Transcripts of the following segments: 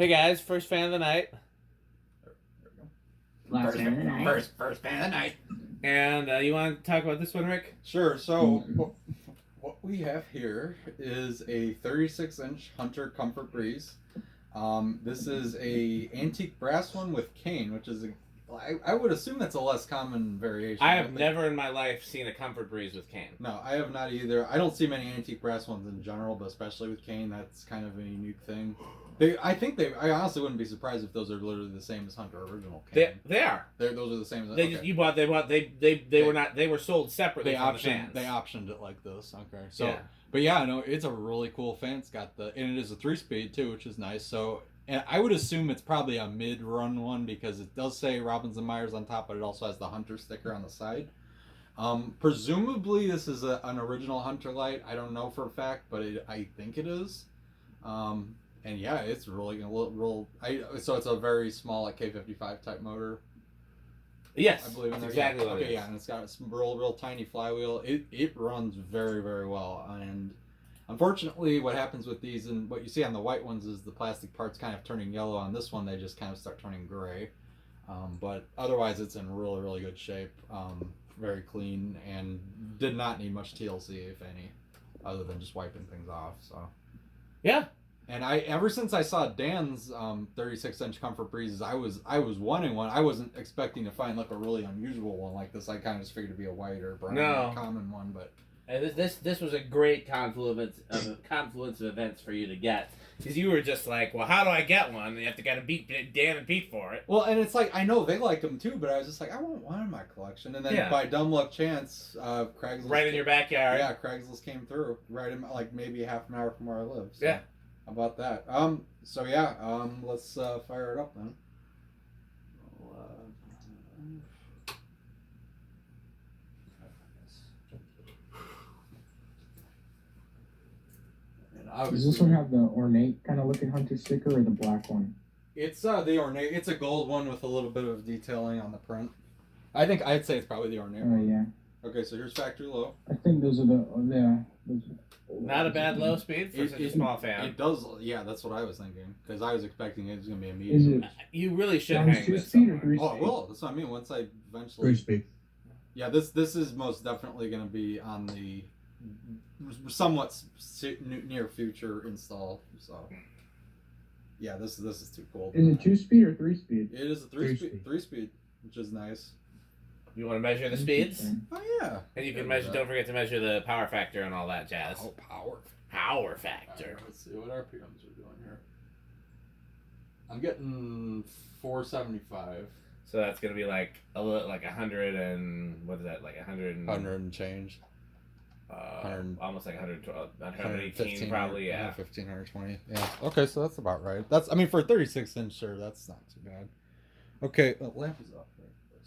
Hey guys, first fan of the night. There we go. Last fan of the night. First fan of the night. And you want to talk about this one, Rick? Sure. So what we have here is a 36-inch Hunter Comfort Breeze. This is a antique brass one with cane, which is I would assume that's a less common variation. I have never in my life seen a Comfort Breeze with cane. No, I have not either. I don't see many antique brass ones in general, but especially with cane, that's kind of a unique thing. I honestly wouldn't be surprised if those are literally the same as Hunter original cane. They are. Those are the same as They were sold separately. They optioned it like this. Okay. So yeah. But yeah, no, it's a really cool fan. It's got and it is a 3-speed too, which is nice. So and I would assume it's probably a mid-run one because it does say Robbins and Myers on top, but it also has the Hunter sticker on the side. Presumably this is an original Hunter light. I don't know for a fact, but I think it is. And yeah, it's really so it's a very small like K55 type motor. Yes, I believe that's exactly what it is. Yeah, and it's got a real tiny flywheel. It runs very, very well. And unfortunately, what happens with these and what you see on the white ones is the plastic parts kind of turning yellow. On this one, they just kind of start turning gray. But otherwise, it's in really, really good shape. Very clean and did not need much TLC, if any, other than just wiping things off. So yeah. And ever since I saw Dan's 36-inch Comfort Breezes, I was wanting one. I wasn't expecting to find like a really unusual one like this. I kind of just figured it'd be a white or brown common one, but this was a great confluence of events for you to get, because you were just like, well, how do I get one? And you have to kind of beat Dan and Pete for it. Well, and it's like I know they liked them too, but I was just like, I want one in my collection. And then by dumb luck chance, Craigslist right in your backyard. Yeah, Craigslist came through right in like maybe half an hour from where I live. So. Yeah. How about that? So yeah, let's fire it up then. Does this one have the ornate kind of looking Hunter sticker or the black one? It's the ornate. It's a gold one with a little bit of detailing on the print. I'd say it's probably the ornate one. Yeah. Okay, so here's factory low. I think those are Not a bad low speed for such a small fan. It does, yeah. That's what I was thinking because I was expecting it was gonna be a medium. You really should hang this 2-speed or 3-speed? Oh, well, that's what I mean. Once I eventually 3-speed. Yeah, this is most definitely gonna be on the somewhat near future install. So yeah, this is too cool. Is it 2-speed or 3-speed? It is a 3-speed, which is nice. You want to measure the speeds? Oh yeah. And you can measure. Don't forget to measure the power factor and all that jazz. Oh, power factor. Right, let's see what RPMs are doing here. I'm getting 475. So that's gonna be like a little, like 100 and what is that? Like 100 and change. Almost like 112, 118 probably. Yeah. 115, 120. Yeah. Okay, so that's about right. I mean, for a 36-inch, sure, that's not too bad. Okay, lamp is off.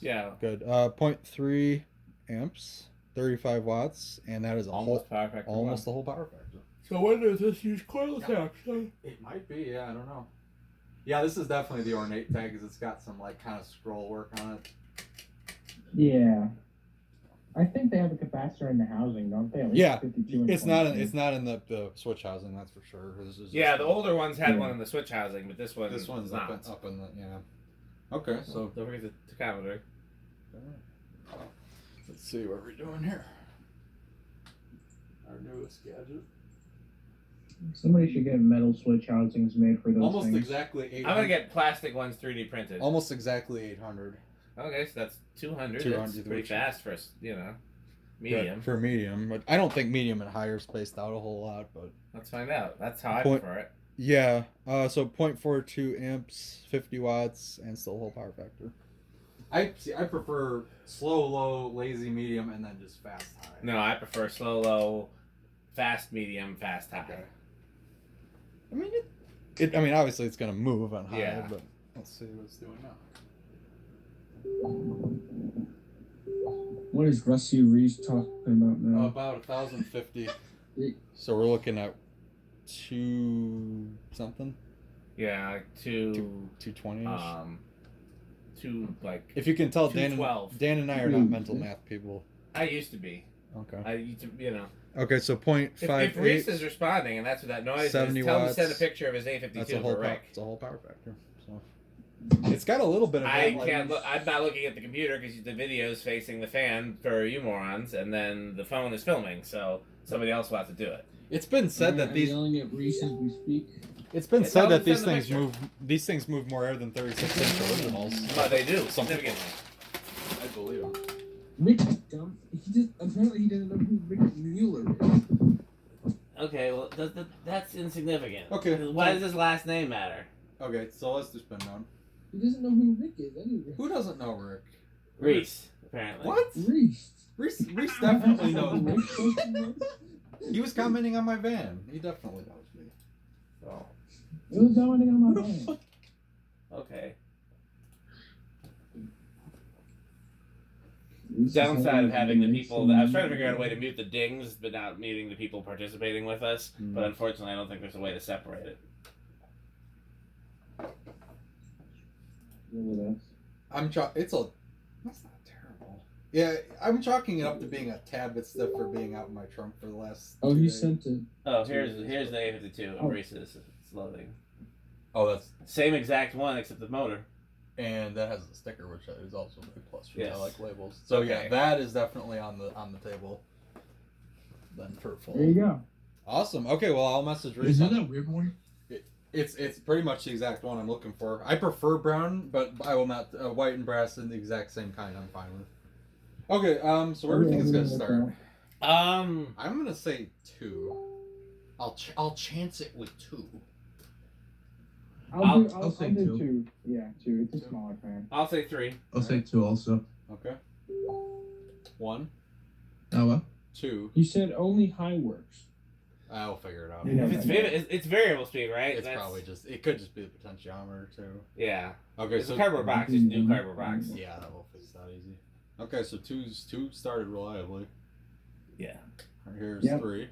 Yeah. Good. 0.3 amps, 35 watts, and that is almost the whole power factor. So when does this use coil action? It might be, yeah, I don't know. Yeah, this is definitely the ornate tag because it's got some like kind of scroll work on it. Yeah. I think they have a capacitor in the housing, don't they? Like yeah, 52 it's not in the switch housing, that's for sure. Yeah, the older ones had one in the switch housing, but this one's not. Up in the Okay, so don't forget the tachometer. Let's see what we're doing here. Our newest gadget. Somebody should get metal switch housings made for those Almost things. Exactly 800. I'm gonna get plastic ones 3D printed. Almost exactly 800. Okay, so that's 200. That's pretty fast for medium. For medium, but I don't think medium and higher spaced out a whole lot. But let's find out. That's how I prefer it. Yeah. So 0.42 amps, 50 watts, and still whole power factor. I prefer slow, low, lazy, medium, and then just fast, high. No, I prefer slow, low, fast, medium, fast, high. Okay. I mean, obviously it's gonna move on high, yeah. But let's see what it's doing now. What is Rusty Reese talking about now? About 1,050. So we're looking at 2 something. Yeah, like 220. Like if you can tell, Dan and I are not mental math people. I used to be. Okay. You know. Okay, so If Reese is responding and that's what that noise is, tell him to send a picture of his A52 That's a whole for Rick. It's a whole power factor. So it's got a little bit of. I can't look. I'm not looking at the computer because the video's facing the fan for you morons, and then the phone is filming, so somebody else will have to do it. It's been said that these. Yelling at Reese as we speak. It's been said that these things picture. move. These things move more air than 36-inch originals. But they do significantly. I believe him. Rick is dumb. Apparently he doesn't know who Rick Mueller is. Okay, well that's insignificant. Okay. Why does his last name matter? Okay, so let's just spin down. He doesn't know who Rick is anyway. Who doesn't know Rick? Reese, apparently. What? Reese. Reese definitely knows me. Rick. He was commenting on my van. He definitely knows me. So. It was commenting on my van. Okay. Downside of having the people. I was trying to figure out a way to mute the dings, but not muting the people participating with us. But unfortunately, I don't think there's a way to separate it. It's a. That's not terrible. Yeah, I'm chalking it up to being a tad bit stiff for being out in my trunk for the last. Oh, 2 he days. sent it. Oh, here's the A52. Oh. Reese's. It's loading. Oh, that's. Same exact one except the motor. And that has a sticker, which is also a big plus. Yes. I like labels. So Okay. yeah, that is definitely on the table. Then for full. There you go. Awesome. Okay, well I'll message Reese. Is that that weird one? It's pretty much the exact one I'm looking for. I prefer brown, but I will not white and brass in the exact same kind. I'm fine with. Okay, so where do you think it's gonna start? I'm gonna say 2. I'll chance it with 2. I'll say 2. Yeah, 2. It's a smaller fan. I'll say 3. I'll say 2 also. Okay. 1. Oh, well. 2. He said only high works. I'll figure it out. Yeah. If it's variable speed, right? It's probably just. It could just be the potentiometer too. Yeah. Okay, It's so a cardboard box. Just new cardboard box. yeah, that will fix that easy. Okay, so 2 started reliably. Yeah. Here's Yep. 3.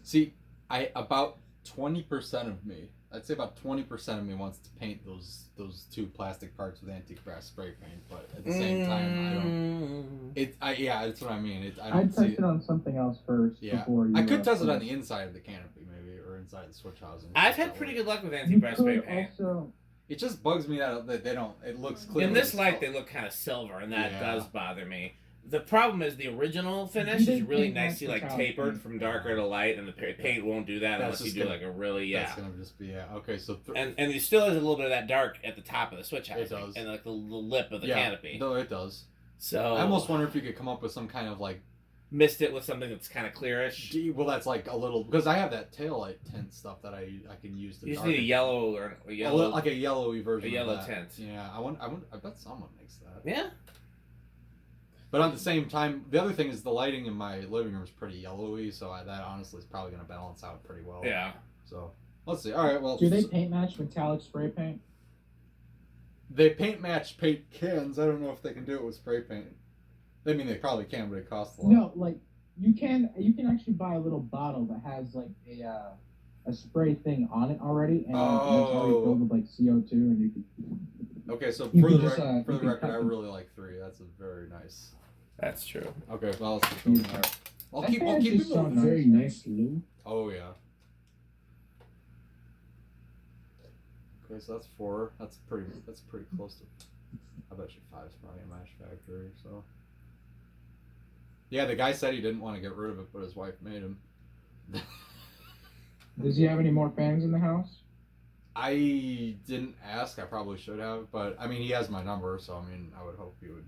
See, about 20% of me, I'd say about 20% of me wants to paint those 2 plastic parts with antique brass spray paint, but at the same time, I don't. Yeah, that's what I mean. I don't I'd see test it on something else first before you. I could test it on the inside of the canopy, maybe, or inside the switch housing. I've had pretty good luck with You anti-brass spray could paint. also. It just bugs me that they don't. It looks clear. In this light, they look kind of silver, and that Yeah. does bother me. The problem is the original finish You is didn't really paint nicely like the tapered top. from darker to light, and the paint won't do that That's unless you just do gonna- like a really That's gonna just be okay. So And there still is a little bit of that dark at the top of the switch housing. It does. And like the lip of the canopy. No, it does. So I almost wonder if you could come up with some kind of like. mist it with something that's kind of clearish. Well, that's like a little because I have that taillight tint stuff that I can use to. You just need a yellow or a yellow. like a yellowy version. A yellow of that. tint. Yeah, I bet someone makes that. Yeah. But at the same time, the other thing is the lighting in my living room is pretty yellowy, so that honestly is probably going to balance out pretty well. Yeah. So let's see. All right. Well, Do they paint match metallic spray paint? they paint match paint cans. I don't know if they can do it with spray paint. I mean, they probably can, but it costs a lot. No, like you can actually buy a little bottle that has like a spray thing on it already, and it's already filled with like CO2, and you can. Okay, so You for can the just, for you the can record, cut I them. really like 3. That's a very nice. That's true. Okay, well, let's keep going there. I'll That keep fan it just sounds moving. very nice, Lou. Oh yeah. Okay, so that's 4. That's pretty close to. I bet you 5 is probably a match factory. So. Yeah, the guy said he didn't want to get rid of it, but his wife made him. Does he have any more fans in the house? I didn't ask. I probably should have, but I mean, he has my number, so I mean, I would hope he would.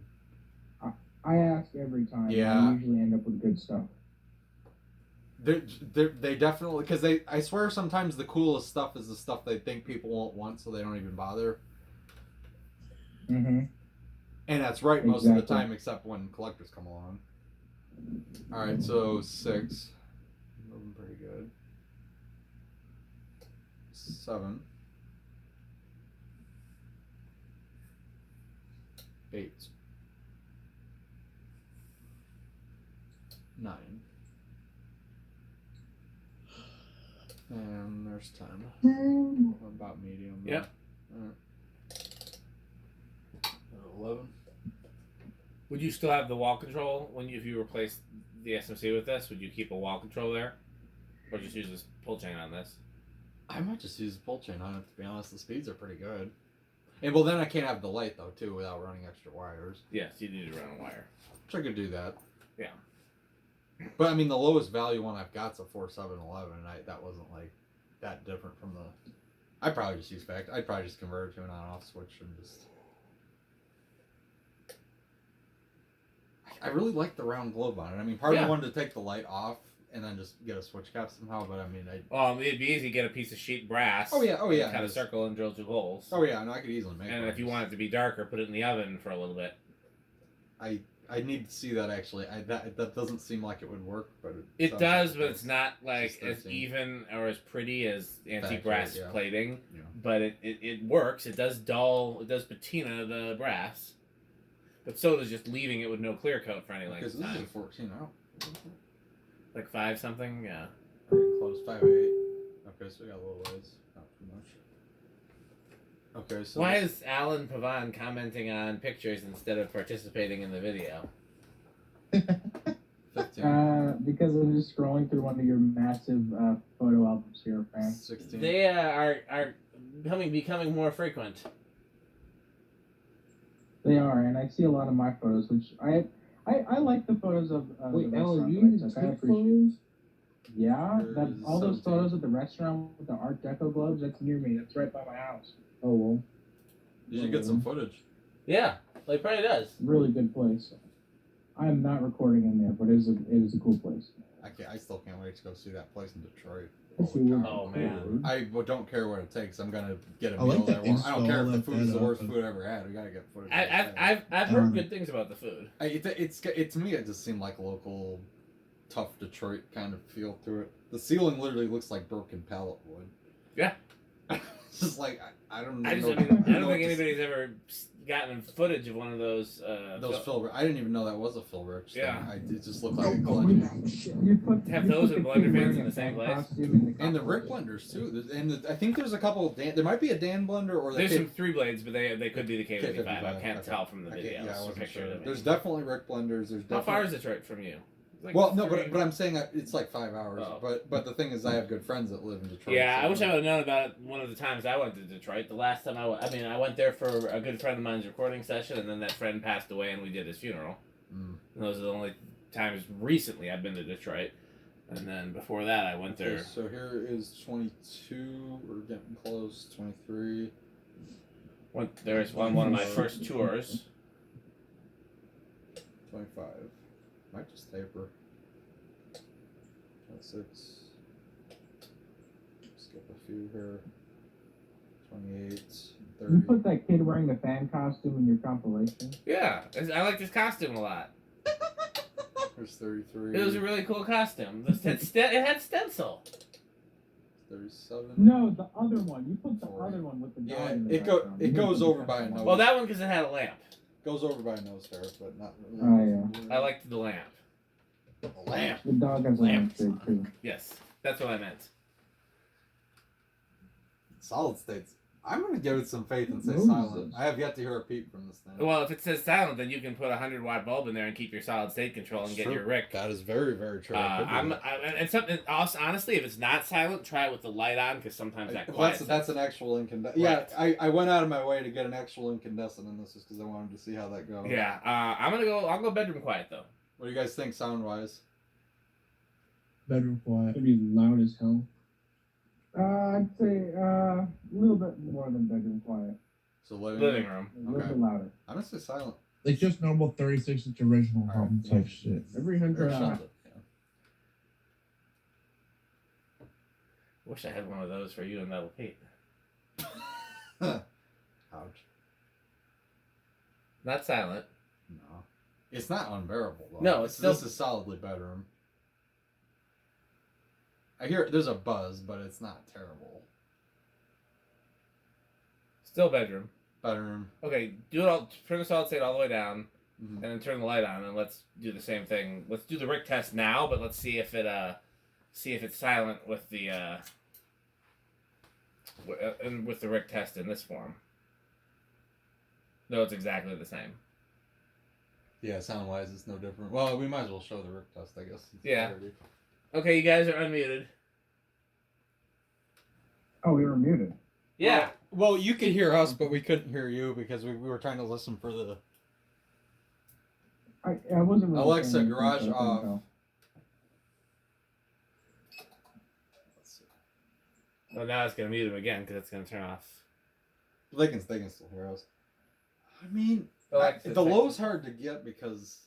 I ask every time. Yeah. I usually end up with good stuff. They definitely because I swear sometimes the coolest stuff is the stuff they think people won't want, so they don't even bother. Mm-hmm. And that's right most of the Exactly. time, except when collectors come along. All right, so 6, moving pretty good. 7, 8, 9, and there's 10. About medium. Yep. All right. 11. Would you still have the wall control if you replace the SMC with this? Would you keep a wall control there, or just use this pull chain on this? I might just use the pull chain on it, to be honest. The speeds are pretty good. And well, then I can't have the light though too without running extra wires. Yes, you need to run a wire. Which I could do that. Yeah. But I mean, the lowest value one I've got's a 4711, and that wasn't like that different from the. I'd probably just use fact. I'd probably just convert it to an on-off switch and just. I really like the round globe on it. I mean, part of me wanted to take the light off and then just get a switch cap somehow, but I mean, it'd be easy to get a piece of sheet brass. Oh yeah. Cut a circle and drill 2 holes. Oh yeah, no, I could easily make. And if you want it to be darker, put it in the oven for a little bit. I need to see that actually. That doesn't seem like it would work, but it does, but it's not like as even or as pretty as anti-brass plating. Yeah. But it works. It does patina the brass. But so does just leaving it with no clear coat for any length of time. This is 14 out. Like 5 something, yeah. Pretty close, 5.8. Okay, so we got a little ways. Not too much. Okay, so why is Alan Pavan commenting on pictures instead of participating in the video? 15. Because I'm just scrolling through one of your massive photo albums here, fam. 16. They are becoming more frequent. They are, and I see a lot of my photos, which I like the photos of Wait, the Alan, restaurant you place. even I take appreciate. photos? Yeah, There's all those 17. photos at the restaurant with the Art Deco globes. That's near me. That's right by my house. Oh well, You should get some footage. Yeah, like probably does. really good place. I am not recording in there, but it is a cool place. I still can't wait to go see that place in Detroit. Oh man. I don't care what it takes. I'm gonna get a I meal like there. that I don't care if the install food is the that worst up. food I ever had. We gotta get footage. I've heard good things about the food. It to me it just seemed like local, tough Detroit kind of feel to it. The ceiling literally looks like broken pallet wood. Yeah. It's just like I don't know. I don't think anybody's ever gotten footage of one of those. Those Phil. I didn't even know that was a Phil Rich thing. Yeah. It just looked like a collection. Have those and blender fans in the same place? And the Rick blenders too. I think there's a couple. There might be a Dan blender or There's some 3 blades, but they could be the K55. I can't okay. tell from the I videos. yeah, I wasn't picture sure. of it. There's definitely Rick blenders. How far is Detroit from you? Like well, no, 3. but I'm saying it's like 5 hours. Oh. But the thing is, I have good friends that live in Detroit. Yeah, so I wish I would have known about it one of the times I went to Detroit. The last time I went there for a good friend of mine's recording session, and then that friend passed away, and we did his funeral. Mm. And those are the only times recently I've been to Detroit. And then before that, I went there. Okay, so here is 22. We're getting close. 23. Went there was on one of my first tours. 25. Might just taper. 26. Skip a few here. 28. 30. You put that kid wearing the fan costume in your compilation. Yeah, I liked his costume a lot. There's 33. It was a really cool costume. It had stencil. 37. No, the other one. You put the 40. other one with the Yeah, dog in the it background. goes over by a nose. Well, that one because it had a lamp. Goes over by a nose hair, but not really. Oh, I liked the lamp. A lamp. The dog has a Lamp. lamp shade too. Yes, that's what I meant. Solid states. I'm gonna give it some faith and say Moses. silent. I have yet to hear a peep from this thing. Well, if it says silent, then you can put a 100-watt bulb in there and keep your solid state control and get your Rick. That is very, very true. Honestly, if it's not silent, try it with the light on because sometimes that quiets. That's an actual incandescent. Right. Yeah, I went out of my way to get an actual incandescent in this just because I wanted to see how that goes. Yeah, I'll go bedroom quiet though. What do you guys think sound wise? Bedroom quiet. It'd be loud as hell. I'd say a little bit more than bedroom quiet. So living Room. A little Okay. bit louder. I'm gonna say silent. Like just normal 36-inch original home Alright. type shit. Every Or 100 something. Wish I had one of those for you and Metal Pete. Yeah. Ouch. Not silent. No. It's not unbearable though. No, it's still- This is solidly bedroom. I hear there's a buzz, but it's not terrible. Still bedroom. Bedroom. Okay, do it all. Turn the solid state all the way down, Mhm. and then turn the light on, and let's do the same thing. Let's do the Rick test now, but let's see if it's silent with the and with the Rick test in this form. No, it's exactly the same. Yeah, sound wise, it's no different. Well, we might as well show the Rick test, I guess. Yeah. Okay, you guys are unmuted. Oh, we were muted. Yeah. Well, you could hear us, but we couldn't hear you because we were trying to listen for the I wasn't really Alexa paying garage attention, off. so. Let's see. Well, now it's gonna mute him again because it's gonna turn off. They can still hear us. I mean, Alexa, the low's hard to get because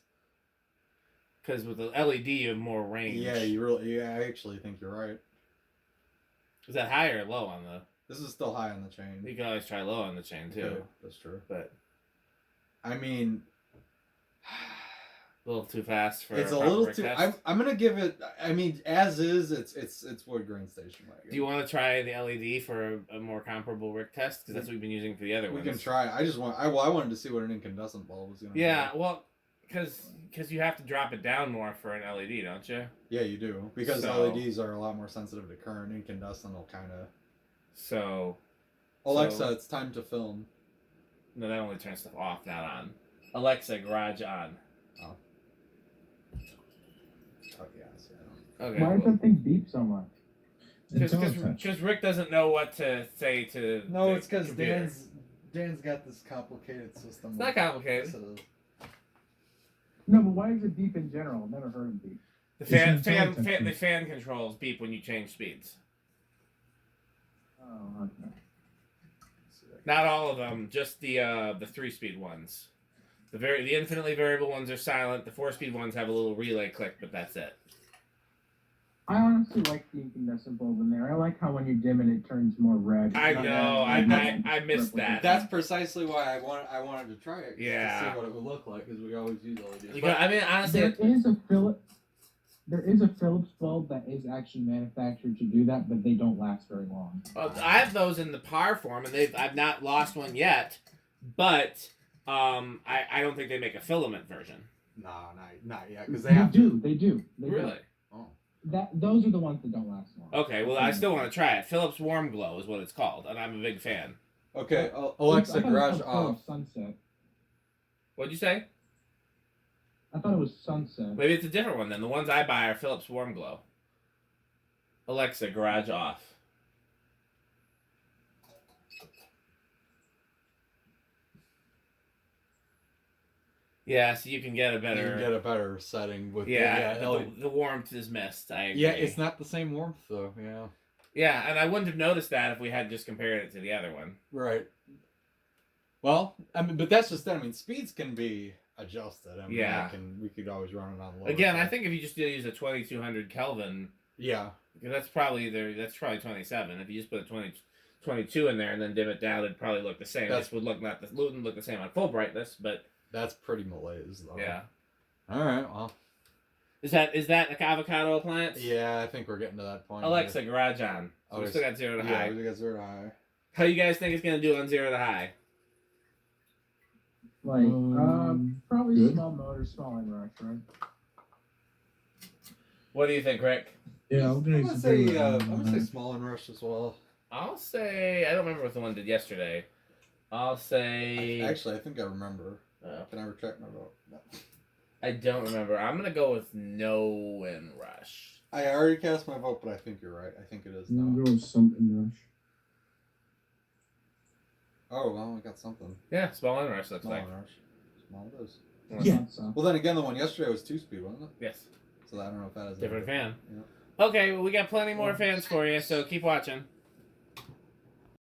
with the LED you have more range. yeah, I actually think you're right. Is that high or low on the? This is still high on the chain. You can always try low on the chain too. Okay, that's true. But I mean, a little too fast for. it's a proper little Rick too. test. I'm gonna give it. I mean, as is, it's wood grain station wagon. Do you want to try the LED for a more comparable Rick test? Because that's what we've been using for the other We ones. can try. I just want. I wanted to see what an incandescent bulb was gonna. Yeah, well, because you have to drop it down more for an LED, don't you? Yeah, you do because So- LEDs are a lot more sensitive to current. Incandescent will kind of. So. Alexa, it's time to film. No, that only turns stuff off, not on. Alexa, garage on. Oh yes, yeah. Okay. Why does that thing beep so much? It's all touch. Because Rick doesn't know what to say to. No, the it's because computer. Dan's got this complicated system. It's not complicated. No, but why does it beep in general? I've never heard it beep. The It's the fan controls beep when you change speeds. Oh, okay. Not all of them, just the 3-speed ones. The infinitely variable ones are silent. The 4-speed ones have a little relay click, but that's it. I honestly like the incandescent bulb in there. I like how when you dim it, it turns more red. I Not know, red, I missed that. That's precisely why I wanted to try it. Yeah. To see what it would look like because we always use LEDs. You got, I mean, honestly, There is a Philips bulb that is actually manufactured to do that, but they don't last very long. I have those in the par form, and I've not lost one yet. But I don't think they make a filament version. No, not yet because They do. They do. Really? Oh. Those are the ones that don't last long. Okay, well, I still want to try it. Philips Warm Glow is what it's called, and I'm a big fan. Okay, I Alexa, thought it was garage called off. Sunset. What'd you say? I thought it was Sunset. Maybe it's a different one then. The ones I buy are Philips Warm Glow. Alexa, garage off. Yeah, so you can get a You better. can get a better setting with The warmth is missed. I agree. Yeah, it's not the same warmth though. Yeah. Yeah, and I wouldn't have noticed that if we had just compared it to the other one. Right. Well, I mean, but that's just it. I mean, speeds can be adjusted. I mean, Yeah. we could always run it on lower. Again, I side. think if you just use a 2200 Kelvin, Yeah. because that's probably 27. If you just put a 22 in there and then dim it down, it'd probably look the same. This wouldn't look the same on full brightness, but That's pretty malaise though. yeah. All right. Well. Is that an avocado appliance? Yeah, I think we're getting to that point. Alexa, garage on. So we still got 0 to high. Yeah, we got 0 to high. How you guys think it's gonna do on 0 to high? Like, probably good. small motor, small inrush, right? What do you think, Rick? Yeah, I'm gonna say small and rush as well. I'll say I don't remember what the one did yesterday. I'll say Actually, I think I remember. Oh. Can I retract my vote? No. I don't remember. I'm gonna go with no in rush. I already cast my vote, but I think you're right. I think it is I'm gonna no. go with something rush. Oh, well, we got something. Yeah, small in rush looks Small like. and rush. Small it is. Yeah. So. Well, then again, the one yesterday was 2-speed, wasn't it? Yes. So I don't know if that is Different fan. Yeah. Okay, well, we got plenty more fans for you, so keep watching.